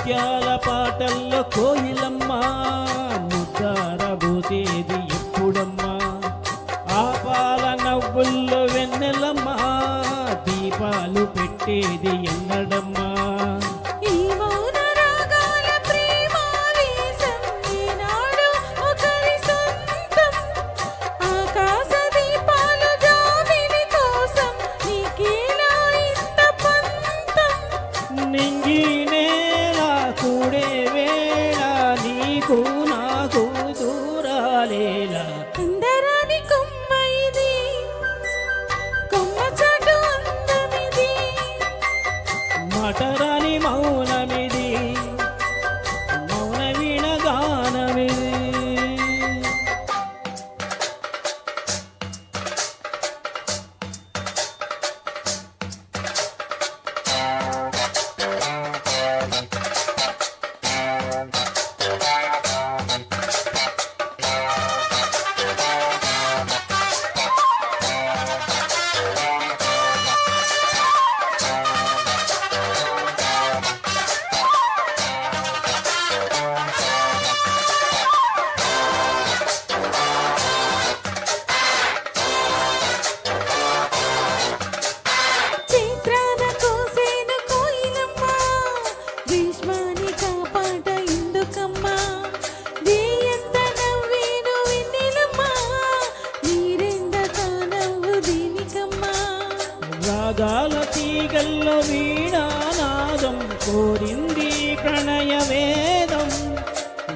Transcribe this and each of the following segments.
ముత్యాల పాటల్లో కోయిలమ్మ ముద్దారబోసేది ఎప్పుడమ్మా ఆ పాల నవ్వుల్లో వెన్నెలమ్మ దీపాలు పెట్టేది ఎన్నడమ్మా నింగి నేల కూడే వేళ నీకు నాకు దూరాలేలా అందరాని కొమ్మ ఇది కొమ్మ చాటు అందమిది మటరాని మౌనమిది మౌన వీణ గానమిది రాగాల తీగల్లో వీణానాదం కోరింది ప్రణయ వేదం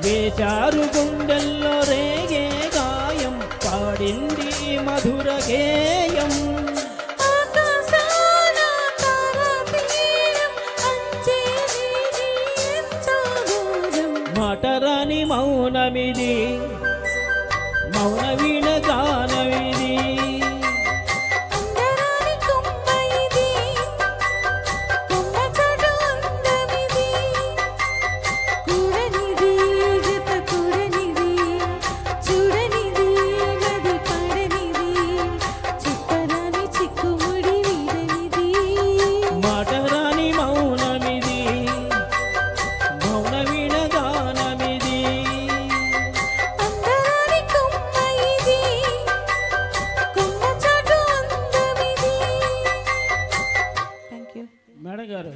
వేచారు గుండెల్లో రేగే గాయం పాడింది మధుర గేయం మటరాని మౌనమిది